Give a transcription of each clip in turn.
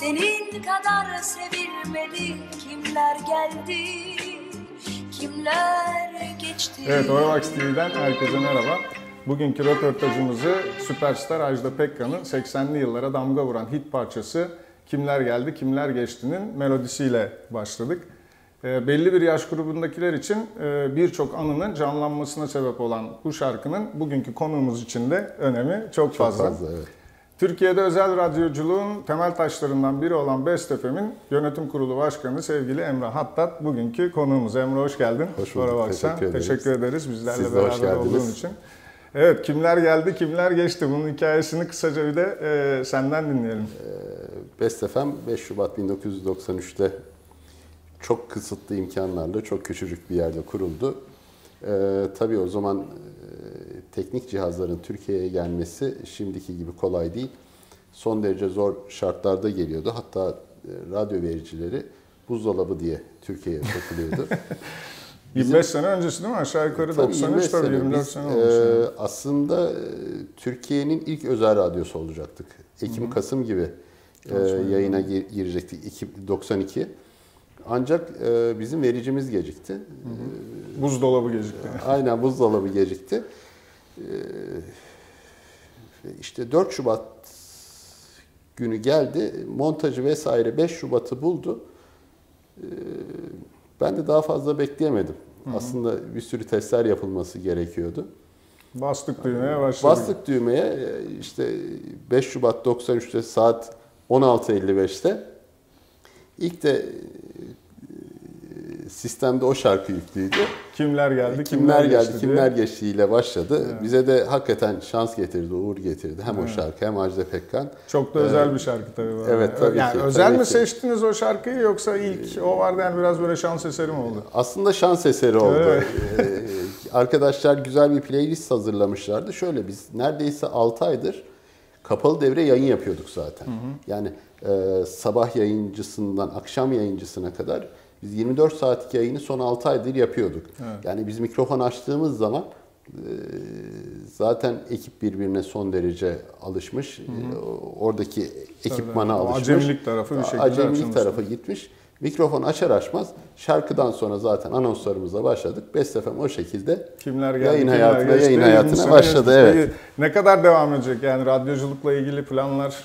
Senin kadar sevilmedi. Kimler geldi, kimler geçti. Evet, Oravax TV'den herkese merhaba. Bugünkü röportajımızı süperstar Ajda Pekkan'ın 80'li yıllara damga vuran hit parçası Kimler Geldi, Kimler Geçti'nin melodisiyle başladık. Belli bir yaş grubundakiler için birçok anının canlanmasına sebep olan bu şarkının bugünkü konuğumuz için de önemi çok fazla. Çok fazla, evet. Türkiye'de özel radyoculuğun temel taşlarından biri olan Best FM'in yönetim kurulu başkanı sevgili Emrah Hattat bugünkü konuğumuz. Emrah hoş geldin. Hoş bulduk. Teşekkür ederiz bizlerle Siz de hoş beraber geldiniz. olduğun için. Evet, kimler geldi, kimler geçti? Bunun hikayesini kısaca bir de senden dinleyelim. Best FM 5 Şubat 1993'te çok kısıtlı imkanlarla çok küçücük bir yerde kuruldu. Tabii o zaman teknik cihazların Türkiye'ye gelmesi şimdiki gibi kolay değil. Son derece zor şartlarda geliyordu. Hatta radyo vericileri buzdolabı diye Türkiye'ye sokuluyordu. 25 sene öncesi değil mi? Aşağı yukarı 93 tabii 24 sene olmuş. Aslında Türkiye'nin ilk özel radyosu olacaktık. Ekim-Kasım gibi yayına girecektik 92. Ancak bizim vericimiz gecikti. Buzdolabı gecikti. Aynen, buzdolabı gecikti. İşte 4 Şubat günü geldi. Montajı vesaire 5 Şubat'ı buldu. Ben de daha fazla bekleyemedim. Aslında bir sürü testler yapılması gerekiyordu. Bastık düğmeye başladık. Bastık düğmeye, işte 5 Şubat 93'te saat 16.55'te ilk de sistemde o şarkı yüklüydü. Kimler geldi, Kimler geldi, geçti kimler diye. geçtiyle başladı. Evet. Bize de hakikaten şans getirdi, uğur getirdi. Hem o şarkı hem Ajda Pekkan. Çok da özel bir şarkı tabii. Evet, tabii yani ki. Özel tabii mi ki seçtiniz o şarkıyı yoksa ilk o vardı yani biraz böyle şans eseri mi oldu? Aslında şans eseri oldu. Evet. Arkadaşlar güzel bir playlist hazırlamışlardı. Şöyle, biz neredeyse 6 aydır kapalı devre yayın yapıyorduk zaten. Yani sabah yayıncısından akşam yayıncısına kadar biz 24 saatlik yayını son 6 aydır yapıyorduk. Evet. Yani biz mikrofon açtığımız zaman zaten ekip birbirine son derece alışmış. Oradaki ekipmana alışmış. Acemilik tarafı bir şekilde Acemilik tarafı gitmiş. Mikrofon açar açmaz şarkıdan sonra zaten anonslarımıza başladık. Best FM o şekilde kimler geldi, yayın geçti, hayatına başladı. Evet. Ne kadar devam edecek? Yani radyoculukla ilgili planlar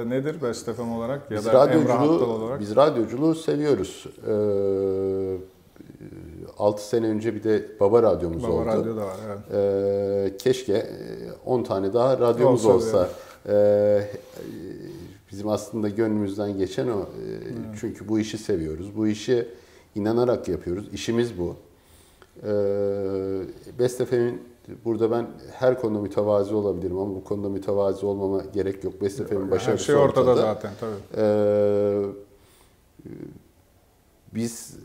nedir Best FM olarak ya da Emrah Hattat olarak? Biz radyoculuğu seviyoruz. 6 sene önce bir de Baba Radyomuz oldu. Baba Radyo da var, evet. Keşke 10 tane daha radyomuz olsa. Bizim aslında gönlümüzden geçen o. Çünkü bu işi seviyoruz. Bu işi inanarak yapıyoruz. İşimiz bu. Best FM'in burada ben her konuda mütevazi olabilirim ama bu konuda mütevazi olmama gerek yok. Best FM'in başarısı her şey ortada zaten tabii. Biz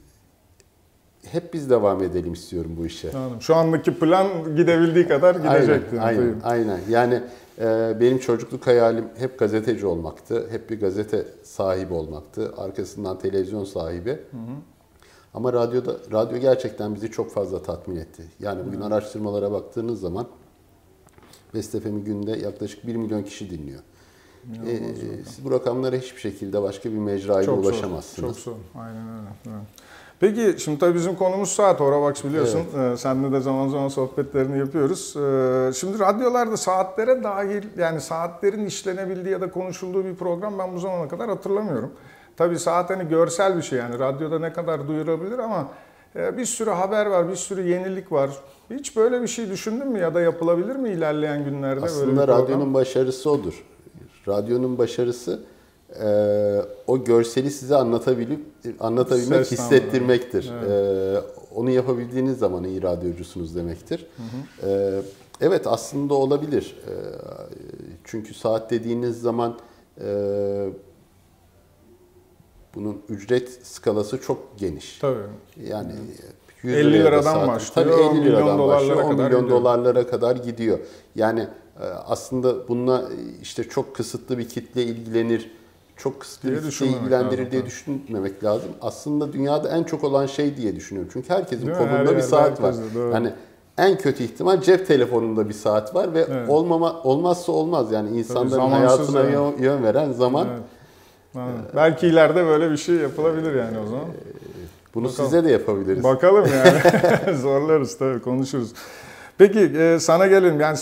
devam edelim istiyorum bu işe. Anladım. Şu andaki plan gidebildiği kadar gidecekti. Aynen. Yani benim çocukluk hayalim hep gazeteci olmaktı. Hep bir gazete sahibi olmaktı. Arkasından televizyon sahibi. Ama radyo gerçekten bizi çok fazla tatmin etti. Yani bugün araştırmalara baktığınız zaman Best FM'i günde yaklaşık 1 milyon kişi dinliyor. Siz bu rakamlara hiçbir şekilde başka bir mecrayla ulaşamazsınız. Çok zor. Aynen öyle. Evet. Peki şimdi tabii bizim konumuz saat, Oravax biliyorsun. Evet. Seninle de zaman zaman sohbetlerini yapıyoruz. Şimdi radyolarda saatlere dahil, yani saatlerin işlenebildiği ya da konuşulduğu bir program ben bu zamana kadar hatırlamıyorum. Tabii saat hani görsel bir şey, yani radyoda ne kadar duyurabilir ama bir sürü haber var, bir sürü yenilik var. Hiç böyle bir şey düşündün mü ya da yapılabilir mi ilerleyen günlerde? Aslında böyle bir program? radyonun başarısı odur. Radyonun başarısı o görseli size anlatabilmek, hissettirmektir. Evet. Onu yapabildiğiniz zaman iyi radyocusunuz demektir. Evet, aslında olabilir. Çünkü saat dediğiniz zaman bunun ücret skalası çok geniş. Tabii. Yani 50 liradan başlıyor, tabii 50 liradan başlıyor, 10 milyon dolarlara kadar gidiyor. Yani aslında bununla işte çok kısıtlı bir kitle ilgilenir, çok kısıtlı bir kitle ilgilendirir diye düşünmemek lazım. Aslında dünyada en çok olan şey diye düşünüyorum. Çünkü herkesin kolunda bir saat var. Yani en kötü ihtimal cep telefonunda bir saat var ve olmazsa olmaz, yani insanların hayatına yön veren zaman. Anladım. Belki ileride böyle bir şey yapılabilir yani o zaman. Bunu Bakalım. size de yapabiliriz. Bakalım yani. Zorlarız tabii, konuşuruz. Peki sana gelelim. Yani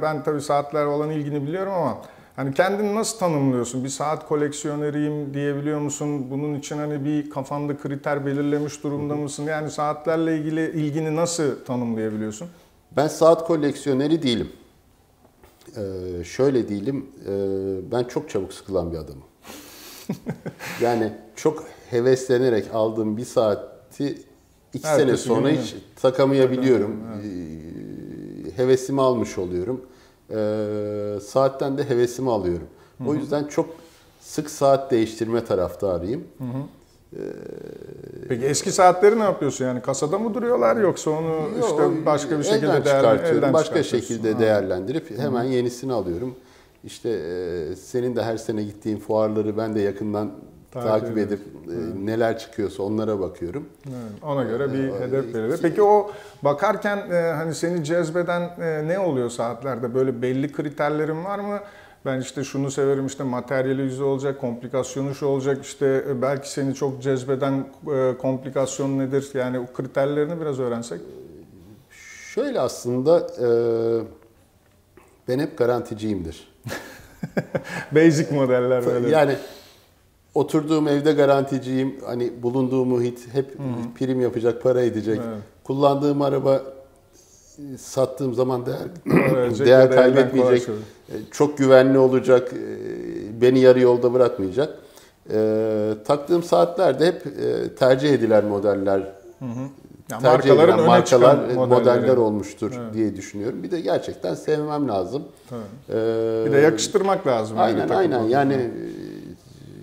ben tabii saatler olan ilgini biliyorum ama hani kendini nasıl tanımlıyorsun? Bir saat koleksiyoneriyim diyebiliyor musun? Bunun için hani bir kafanda kriter belirlemiş durumda mısın? Yani saatlerle ilgili ilgini nasıl tanımlayabiliyorsun? Ben saat koleksiyoneri değilim. Şöyle değilim, ben çok çabuk sıkılan bir adamım. Yani çok heveslenerek aldığım bir saati 2 sene sonra hiç takamayabiliyorum. Hevesimi almış oluyorum. Saatten de hevesimi alıyorum. O yüzden çok sık saat değiştirme taraftarıyım. Peki eski saatleri ne yapıyorsun? Yani kasada mı duruyorlar yoksa onu işte başka bir şekilde çıkartıyorum. Başka şekilde değerlendirip hemen yenisini alıyorum. İşte senin de her sene gittiğin fuarları ben de yakından takip edip neler çıkıyorsa onlara bakıyorum. Evet, ona göre bir hedef belirli. Peki o bakarken hani seni cezbeden ne oluyor saatlerde? Böyle belli kriterlerin var mı? Ben işte şunu severim, işte materyali yüzü olacak, komplikasyonu şu olacak, işte belki seni çok cezbeden komplikasyon nedir? Yani o kriterlerini biraz öğrensek. Şöyle aslında ben hep garanticiyimdir. Basic modeller böyle. Yani oturduğum evde garanticiyim. Hani bulunduğum muhit hep prim yapacak, para edecek. Evet. Kullandığım araba sattığım zaman değer kaybetmeyecek. Çok güvenli olacak. Beni yarı yolda bırakmayacak. Taktığım saatler de hep tercih edilen modeller. Yani markaların markalar, modeller olmuştur diye düşünüyorum. Bir de gerçekten sevmem lazım. Bir de yakıştırmak lazım. Aynen. Yani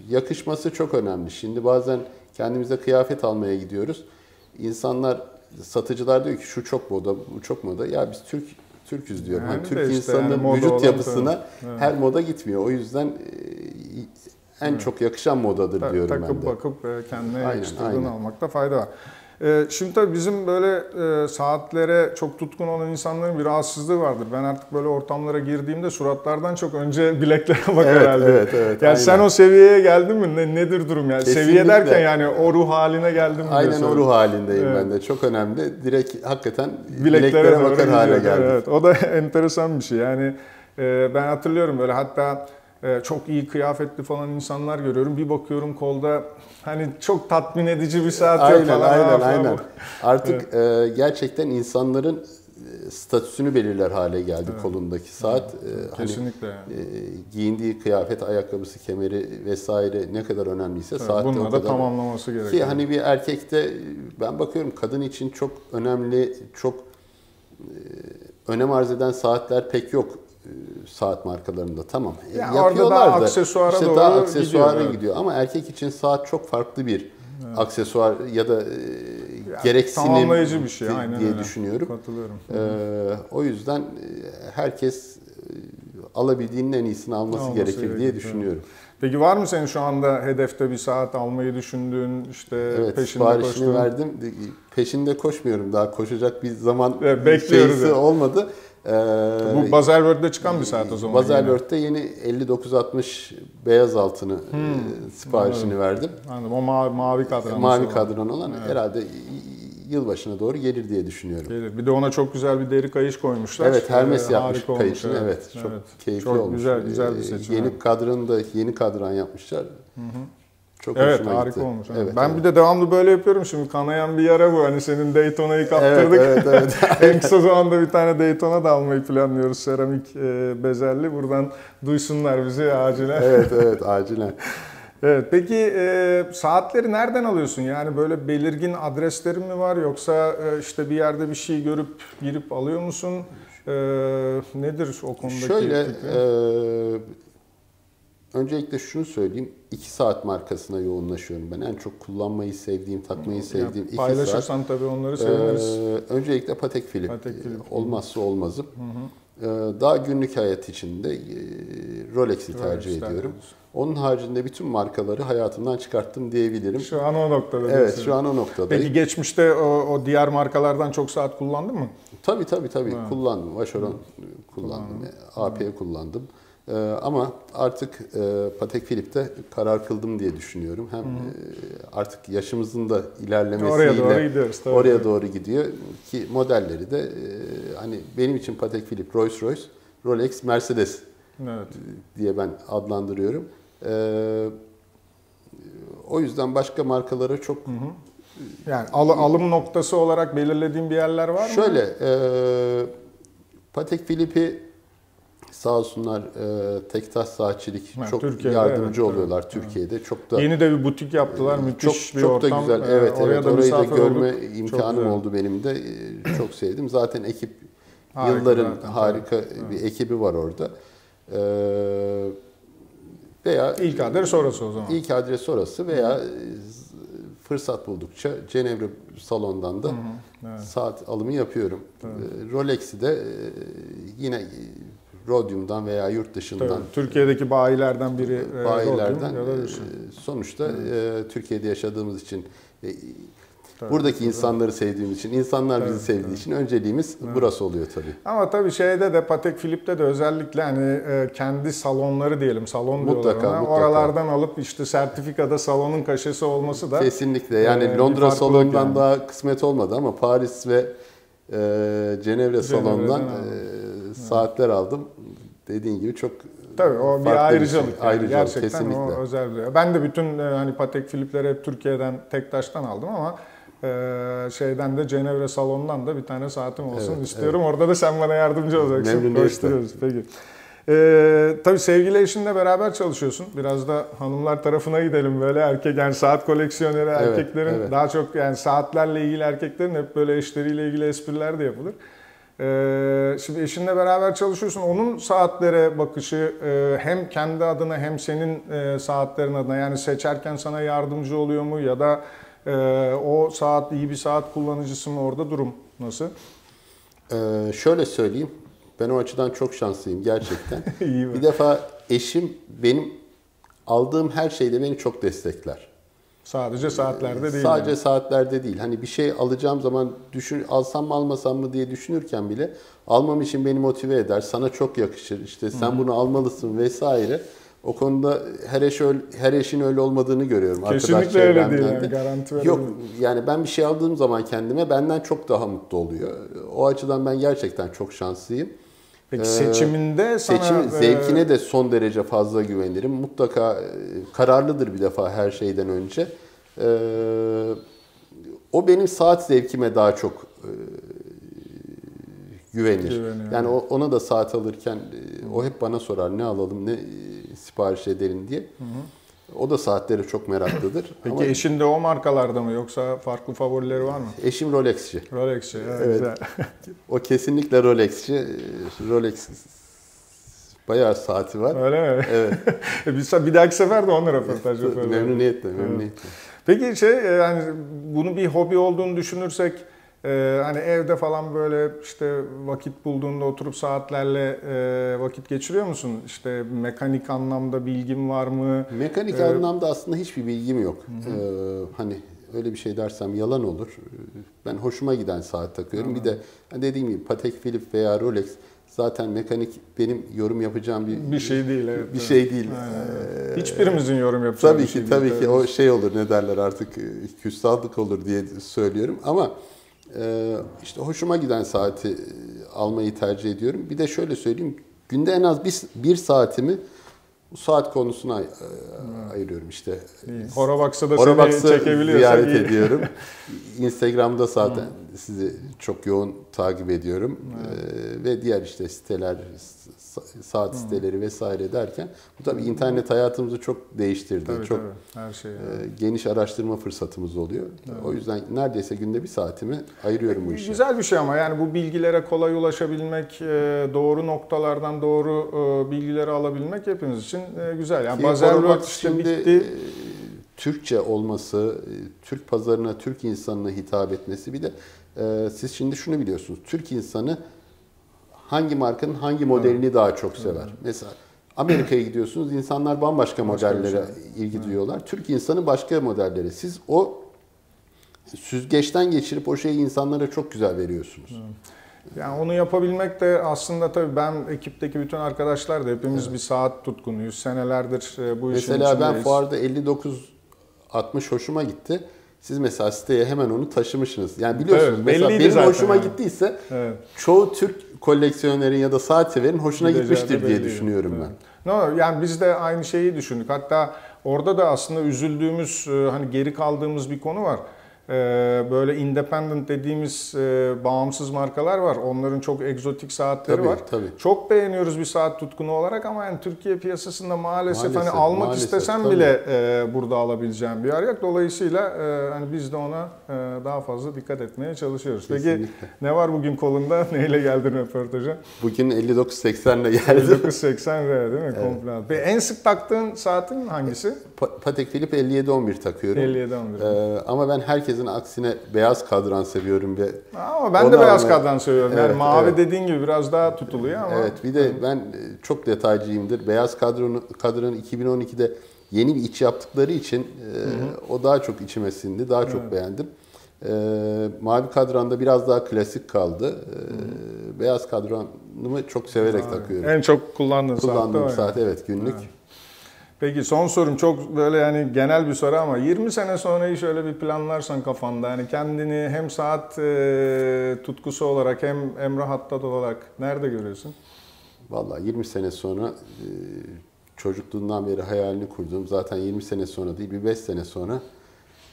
yakışması çok önemli. Şimdi bazen kendimize kıyafet almaya gidiyoruz. İnsanlar, satıcılar diyor ki şu çok moda, bu çok moda. Ya biz Türk'üz diyorum. Yani Türk insanının vücut yapısına her moda gitmiyor. O yüzden en çok yakışan modadır diyorum ben de. Takıp bakıp kendine yakıştırdığını almakta fayda var. Şimdi tabii bizim böyle saatlere çok tutkun olan insanların bir rahatsızlığı vardır. Ben artık böyle ortamlara girdiğimde suratlardan çok önce bileklere bakar herhalde. Evet. Yani sen o seviyeye geldin mi? Nedir durum yani? Kesinlikle. Seviye derken yani o ruh haline geldin mi? Aynen o ruh halindeyim ben de. Çok önemli. Direkt hakikaten bileklere bakar hale geldim. Evet, o da enteresan bir şey. Yani ben hatırlıyorum böyle, hatta çok iyi kıyafetli falan insanlar görüyorum. Bir bakıyorum kolda hani çok tatmin edici bir saat yok falan. Aynen. Artık gerçekten insanların statüsünü belirler hale geldi kolundaki saat. Kesinlikle. Hani, giyindiği kıyafet, ayakkabısı, kemeri vesaire ne kadar önemliyse saatte o bununla kadar. da tamamlaması gerekiyor. Ki hani bir erkekte ben bakıyorum kadın için çok önemli, çok önem arz eden saatler pek yok. Saat markalarında tamam. Yani orada daha aksesuara doğru daha aksesuara gidiyor. gidiyor. Ama erkek için saat çok farklı bir aksesuar ya da gereksinim tamamlayıcı bir şey diye düşünüyorum. Katılıyorum. O yüzden herkes alabildiğinin en iyisini alması gerekir diye düşünüyorum. Peki var mı senin şu anda hedefte bir saat almayı düşündüğün, işte peşinde siparişini koştuğun? verdim. Peşinde koşmuyorum. Daha koşacak bir zaman bekliyoruz olmadı. Bu Baselworld'de çıkan bir saat o zaman. Baselworld'de yeni 5960 beyaz altını siparişini verdim. Anladım. O mavi kadran. Mavi kadran olan herhalde yılbaşına doğru gelir diye düşünüyorum. Gelir. Bir de ona çok güzel bir deri kayış koymuşlar. Evet, Hermes yapmış kayışını. Olmuş. Evet, çok keyifli çok olmuş. Güzel bir seçim. Yeni kadranı da yeni kadran yapmışlar. Çok evet, hoşuma harika gitti. olmuş. Evet, ben bir de devamlı böyle yapıyorum şimdi. Kanayan bir yara bu. Hani senin Daytona'yı kaptırdık. Evet. En kısa zamanda bir tane Daytona da almayı planlıyoruz. Seramik bezelli. Buradan duysunlar bizi acilen. Evet, acilen. Evet, peki saatleri nereden alıyorsun? Yani böyle belirgin adreslerin mi var, yoksa işte bir yerde bir şey görüp girip alıyor musun? Nedir o konudaki Şöyle, öncelikle şunu söyleyeyim. 2 saat markasına yoğunlaşıyorum ben. En çok kullanmayı sevdiğim, takmayı sevdiğim 2 saat. Paylaşırsan tabii onları seviniriz. Öncelikle Patek Philippe. Olmazsa olmazım. Daha günlük hayat içinde Rolex'i tercih ediyorum. Onun haricinde bütün markaları hayatımdan çıkarttım diyebilirim. Şu an o noktada. Evet, şu an o noktadayım. Peki geçmişte o diğer markalardan çok saat kullandın mı? Tabii. Kullandım. Vacheron kullandım. AP kullandım. Ama artık Patek Philippe'te karar kıldım diye düşünüyorum. Hem artık yaşımızın da ilerlemesiyle oraya doğru gidiyoruz. Tabii. Oraya doğru gidiyor ki modelleri de hani benim için Patek Philippe, Rolls-Royce, Rolex, Mercedes diye ben adlandırıyorum. O yüzden başka markalara çok... Yani alım noktası olarak belirlediğin bir yerler var mı? Şöyle, Patek Philippe'i sağ olsunlar Tektaş Saatçilik çok Türkiye'de, yardımcı oluyorlar Türkiye'de. Çok da yeni de bir butik yaptılar. Müthiş bir çok ortam. da güzel. Evet, oraya da orayı da görme olduk. imkanım oldu benim de. Çok sevdim. Zaten ekip Harika, yılların zaten, harika bir ekibi var orada. Veya İlk adres orası o zaman. İlk adres orası veya fırsat buldukça Cenevre salondan da saat alımı yapıyorum. Rolex'i de yine Rhodium'dan veya yurt dışından. Tabii, Türkiye'deki bayilerden biri. Bayilerden. Sonuçta Türkiye'de yaşadığımız için buradaki insanları sevdiğimiz için, insanlar bizi sevdiği için önceliğimiz burası oluyor tabii. Ama tabii şeyde de Patek Philippe'te de özellikle hani kendi salonları diyelim, salon diyorlar ona. Oralardan alıp işte sertifikada salonun kaşesi olması da kesinlikle. Yani Londra salonundan daha kısmet olmadı ama Paris ve Cenevre salonundan saatler aldım. Dediğin gibi çok tabii o bir ayrıcalık. Yani. Gerçekten kesinlikle. O özel bir. Ben de bütün hani Patek Philippe'leri hep Türkiye'den, Tektaş'tan aldım ama şeyden de Cenevre salonundan da bir tane saatim olsun istiyorum. Evet. Orada da sen bana yardımcı olacaksın. Koşturuyoruz. Peki. Tabii sevgili eşinle beraber çalışıyorsun. Biraz da hanımlar tarafına gidelim böyle erkek yani saat koleksiyoneri erkeklerin daha çok yani saatlerle ilgili erkeklerin hep böyle eşleriyle ilgili espriler de yapılır. Şimdi eşinle beraber çalışıyorsun. Onun saatlere bakışı hem kendi adına hem senin saatlerin adına yani seçerken sana yardımcı oluyor mu ya da o saat iyi bir saat kullanıcısı mı orada durum nasıl? Şöyle söyleyeyim. Ben o açıdan çok şanslıyım gerçekten. İyi bir defa eşim benim aldığım her şeyde beni çok destekler. Sadece saatlerde değil. Sadece saatlerde değil. Hani bir şey alacağım zaman alsam mı almasam mı diye düşünürken bile almam için beni motive eder. Sana çok yakışır. İşte sen bunu almalısın vesaire. O konuda her eşin öyle olmadığını görüyorum. Kesinlikle öyle değil yani, garanti verelim. Yok yani ben bir şey aldığım zaman kendime benden çok daha mutlu oluyor. O açıdan ben gerçekten çok şanslıyım. Peki seçiminde sana... zevkine de son derece fazla güvenirim. Mutlaka kararlıdır bir defa her şeyden önce. O benim saat zevkime daha çok güvenir. Yani ona da saat alırken o hep bana sorar ne alalım, ne sipariş edelim diye. O da saatlere çok meraklıdır. Peki ama eşin de o markalarda mı yoksa farklı favorileri var mı? Eşim Rolex'ci. Rolex'ci, evet. Güzel. O kesinlikle Rolex'ci. Rolex bayağı saati var. Öyle mi? Evet. Bir dahaki sefer de onunla röportaj yapalım. Memnuniyetle. Peki yani bunu bir hobi olduğunu düşünürsek hani evde falan böyle işte vakit bulduğunda oturup saatlerle vakit geçiriyor musun? İşte mekanik anlamda bilgin var mı? Mekanik anlamda aslında hiçbir bilgim yok. Hani öyle bir şey dersem yalan olur. Ben hoşuma giden saat takıyorum. Bir de dediğim gibi Patek Philippe veya Rolex zaten mekanik benim yorum yapacağım bir şey değil. Evet, bir şey değil. Hiçbirimizin yorum yapacağı tabii bir şey ki, değil. Tabii ki o şey olur ne derler artık küstahlık olur diye söylüyorum ama işte hoşuma giden saati almayı tercih ediyorum. Bir de şöyle söyleyeyim günde en az bir saatimi bu saat konusuna ayırıyorum işte. Horabox'a da seni çekebiliyorsak ziyaret ediyorum. Instagram'da zaten sizi çok yoğun takip ediyorum. Ve diğer işte siteler, saat siteleri vesaire derken bu tabii internet hayatımızı çok değiştirdi. Tabii, çok her şey. Geniş araştırma fırsatımız oluyor. Evet. O yüzden neredeyse günde bir saatimi ayırıyorum bu işe. Güzel bir şey ama yani bu bilgilere kolay ulaşabilmek, doğru noktalardan doğru bilgileri alabilmek hepimiz için güzel. Yani Baselworld işte bitti. Türkçe olması, Türk pazarına, Türk insanına hitap etmesi bir de siz şimdi şunu biliyorsunuz. Türk insanı hangi markanın hangi modelini daha çok sever? Mesela Amerika'ya gidiyorsunuz, insanlar bambaşka modellere ilgi duyuyorlar. Türk insanı başka modellere. Siz o süzgeçten geçirip o şeyi insanlara çok güzel veriyorsunuz. Yani onu yapabilmek de aslında tabii ben ekipteki bütün arkadaşlar da hepimiz bir saat tutkunuyuz. Senelerdir bu işin Mesela içindeyiz. ben fuarda 59-60 hoşuma gitti. Siz mesela siteye hemen onu taşımışsınız. Yani biliyorsunuz Evet, mesela belliydi benim zaten hoşuma yani. gittiyse Evet. çoğu Türk koleksiyonerin ya da saat severin hoşuna Gideceği de gitmiştir diye belliydi. düşünüyorum Evet. ben. No, yani biz de aynı şeyi düşündük. Hatta orada da aslında üzüldüğümüz, hani geri kaldığımız bir konu var. Böyle independent dediğimiz bağımsız markalar var. Onların çok egzotik saatleri Tabii, var. tabii. Çok beğeniyoruz bir saat tutkunu olarak ama yani Türkiye piyasasında maalesef hani almak maalesef, istesem tabii. bile burada alabileceğim bir yer yok. Dolayısıyla hani biz de ona daha fazla dikkat etmeye çalışıyoruz. Peki Kesinlikle. ne var bugün kolunda? Neyle geldin röportaja? Bugün 59-80 ile geldim. 5980R değil mi? Komple. Ve en sık taktığın saatin hangisi? Patek Philippe 57-11 takıyorum. 57-11. Ama ben herkesin aksine beyaz kadran seviyorum. Ama ben de Onu beyaz almaya- kadran seviyorum. Yani Evet, mavi evet. dediğin gibi biraz daha tutuluyor ama. Evet, bir de ben çok detaycıyımdır. Beyaz kadranı 2012'de yeni bir iç yaptıkları için o daha çok içime sindi. Daha çok beğendim. Mavi kadranda biraz daha klasik kaldı. Beyaz kadranımı çok severek takıyorum. En çok kullandığın Kullandığım saat. saat evet günlük. Peki son sorum çok böyle yani genel bir soru ama 20 sene sonrayı şöyle bir planlarsan kafanda yani kendini hem saat tutkusu olarak hem Emre Hattat olarak nerede görüyorsun? Vallahi 20 sene sonra çocukluğumdan beri hayalini kurduğum zaten 20 sene sonra değil bir 5 sene sonra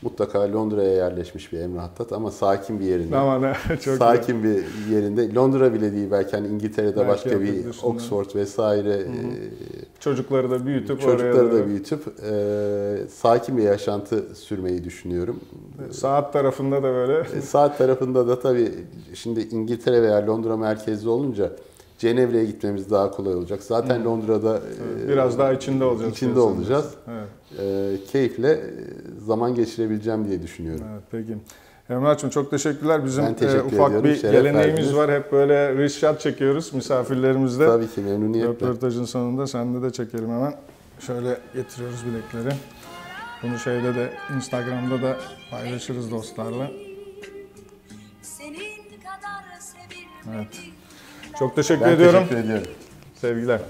mutlaka Londra'ya yerleşmiş bir Emre Hattat ama sakin bir yerinde. Aman ha, çok Sakin bir yerinde. Londra bile değil belki hani İngiltere'de Belki başka bir yapıp dışında. Oxford vesaire Çocukları da büyütüp çocukları oraya da büyütüp sakin bir yaşantı sürmeyi düşünüyorum. saat tarafında da böyle Saat tarafında da tabii şimdi İngiltere veya Londra merkezli olunca Cenevre'ye gitmemiz daha kolay olacak. Zaten Londra'da biraz daha içinde olacağız. İçinde diyorsun. olacağız. Evet. Keyifle zaman geçirebileceğim diye düşünüyorum. Evet, peki. Emrah'cığım çok teşekkürler. Bizim Ben teşekkür ufak ediyorum. bir Şeref geleneğimiz verdiniz. var. Hep böyle wrist shot çekiyoruz misafirlerimizle. Tabii ki memnuniyetle. Röportajın sonunda sende de çekelim hemen. Şöyle getiriyoruz bilekleri. Bunu şeyde de Instagram'da da paylaşırız dostlarla. Senin kadar sevilmedik Evet. Çok teşekkür Ben ediyorum. teşekkür ediyorum. Sevgiler.